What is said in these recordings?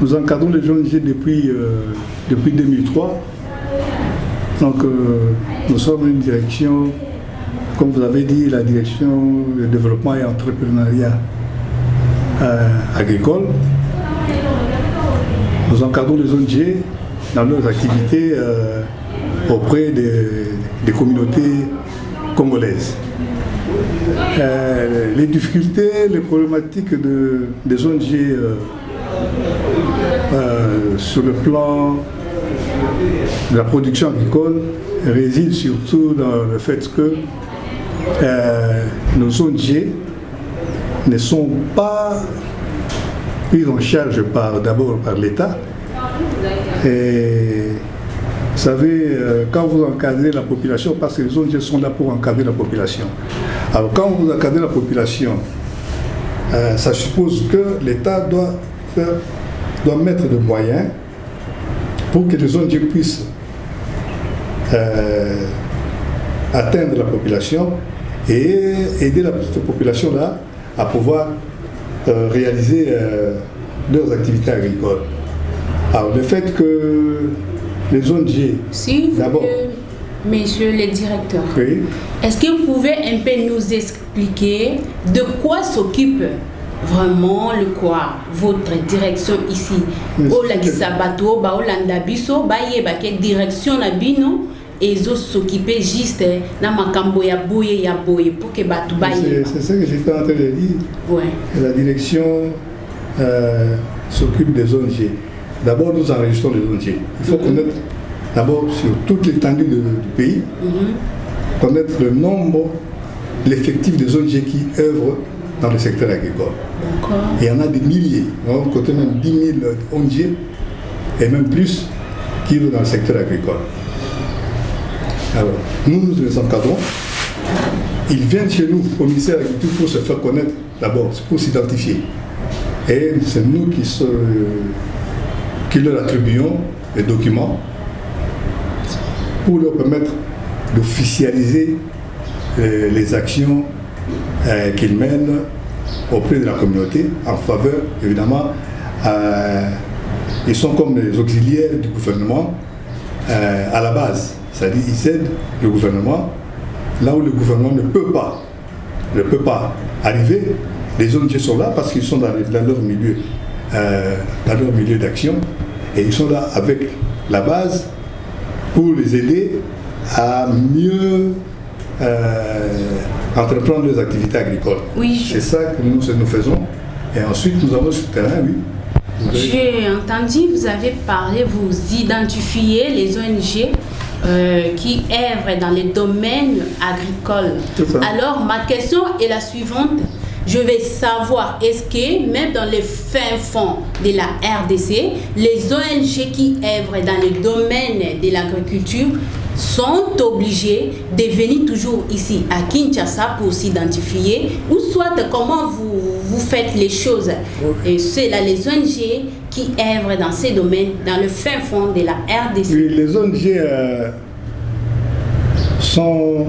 Nous encadrons les ONG depuis 2003. Donc nous sommes une direction, comme vous avez dit, la direction de développement et entrepreneuriat agricole. Nous encadrons les ONG dans leurs activités auprès des communautés congolaises. Les difficultés, les problématiques des ONG sur le plan de la production agricole résident surtout dans le fait que nos ONG ne sont pas prises en charge d'abord par l'État. Et vous savez, quand vous encadrez la population, parce que les ONG sont là pour encadrer la population. Alors quand vous encadrez la population, ça suppose que l'État doit mettre des moyens pour que les ONG puissent atteindre la population et aider cette population-là à pouvoir réaliser leurs activités agricoles. Alors le fait que les ONG... Si vous, messieurs les directeurs, oui. Est-ce que vous pouvez un peu nous expliquer de quoi s'occupe vraiment votre direction ici? Olakisabato, Baolandabiso, Bayebake, direction Nabino, et ils s'occuper juste na makambo ya boye pour que Batu baye. C'est ça que j'étais en train de dire. Ouais. La direction s'occupe des ONG. D'abord, nous enregistrons les ONG. Il faut connaître, d'abord, sur toute l'étendue du pays, connaître le nombre, l'effectif des ONG qui œuvrent dans le secteur agricole. Il y en a des milliers, on compte même 10 000 ONG et même plus qui œuvrent dans le secteur agricole. Alors, nous les encadrons. Ils viennent chez nous au ministère de l'Agriculture pour se faire connaître d'abord, pour s'identifier. Et c'est nous qui leur attribuons les documents pour leur permettre d'officialiser les actions qu'ils mènent auprès de la communauté en faveur, évidemment, ils sont comme les auxiliaires du gouvernement à la base. C'est-à-dire qu'ils aident le gouvernement là où le gouvernement ne peut pas arriver. Les ONG sont là parce qu'ils sont dans leur milieu d'action et ils sont là avec la base pour les aider à mieux entreprendre les activités agricoles. Oui, c'est ça que nous faisons. Et ensuite, nous avons sur le terrain, oui. J'ai entendu, vous avez parlé, vous identifiez les ONG qui œuvrent dans les domaines agricoles. Alors, ma question est la suivante. Je vais savoir, est-ce que même dans les fins fonds de la RDC, les ONG qui œuvrent dans les domaines de l'agriculture sont obligés de venir toujours ici à Kinshasa pour s'identifier, ou soit comment vous faites les choses? Et c'est là les ONG qui œuvrent dans ces domaines, dans le fin fond de la RDC. Oui, les ONG sont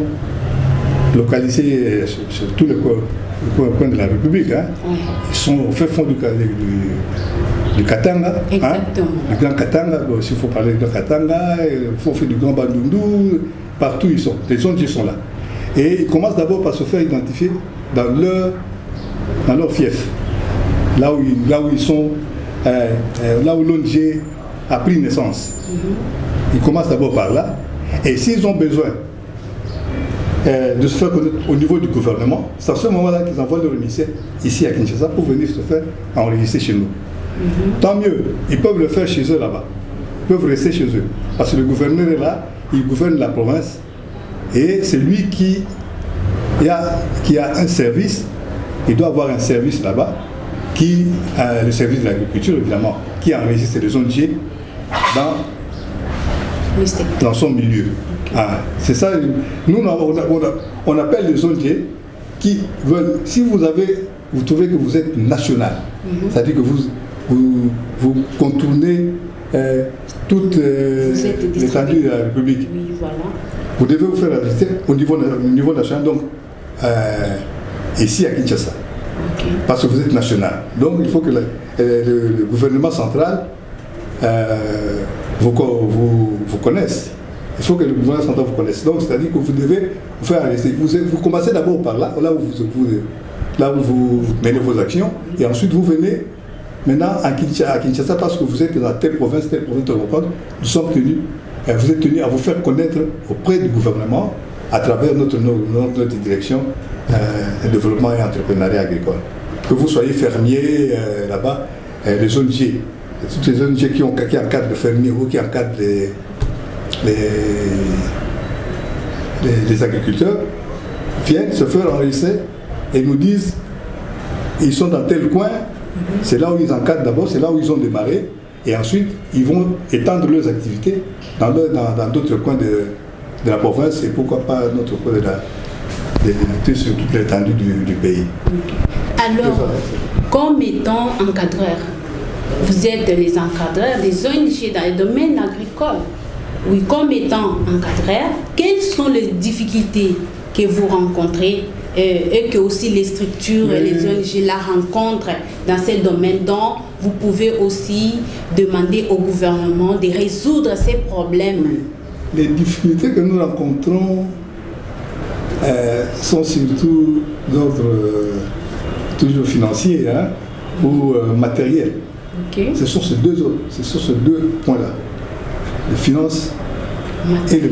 localisées sur tous les coins de la République. Hein. Ils sont au fin fond du Katanga. Exactement. Du Grand Katanga, s'il faut parler du Grand Katanga, il faut faire du Grand Bandundu, partout ils sont. Les ONG sont là. Et ils commencent d'abord par se faire identifier dans leur fief. Là où ils sont, là où l'ONG a pris naissance. Ils commencent d'abord par là. Et s'ils ont besoin de se faire connaître au niveau du gouvernement, c'est à ce moment-là qu'ils envoient leur émissaire ici à Kinshasa pour venir se faire enregistrer chez nous. Tant mieux, ils peuvent le faire chez eux là-bas. Ils peuvent rester chez eux. Parce que le gouverneur est là, il gouverne la province et c'est lui qui a un service, il doit avoir un service là-bas, le service de l'agriculture évidemment, qui enregistre les ONG dans son milieu. C'est ça, nous on appelle les ONG qui veulent, si vous trouvez que vous êtes national, c'est-à-dire que vous contournez toute l'étendue de la République. Oui, voilà. Vous devez vous faire assister au niveau national, donc ici à Kinshasa. Okay. parce que vous êtes national. Donc il faut que le gouvernement central vous connaisse. Il faut que le gouvernement central vous connaisse. Donc c'est-à-dire que vous devez vous faire arrêter. Vous commencez d'abord par là où vous menez vos actions, et ensuite vous venez maintenant à Kinshasa, parce que vous êtes dans telle province, vous êtes tenus à vous faire connaître auprès du gouvernement à travers notre direction développement et entrepreneuriat agricole. Que vous soyez fermier là-bas, les ONG, toutes les ONG qui encadrent les fermiers ou qui encadrent les agriculteurs, viennent se faire enregistrer et nous disent ils sont dans tel coin, c'est là où ils encadrent d'abord, c'est là où ils ont démarré, et ensuite ils vont étendre leurs activités dans d'autres coins de la province, et pourquoi pas notre coin sur toute l'étendue du pays. Alors, comme étant encadreur, vous êtes les encadreurs des ONG dans le domaine agricole. Oui, comme étant encadreur, quelles sont les difficultés que vous rencontrez et que aussi les structures, les ONG la rencontrent dans ces domaines, dont vous pouvez aussi demander au gouvernement de résoudre ces problèmes? Les difficultés que nous rencontrons sont surtout d'ordre toujours financier ou matériel. Ce sont ces deux points-là, les finances et le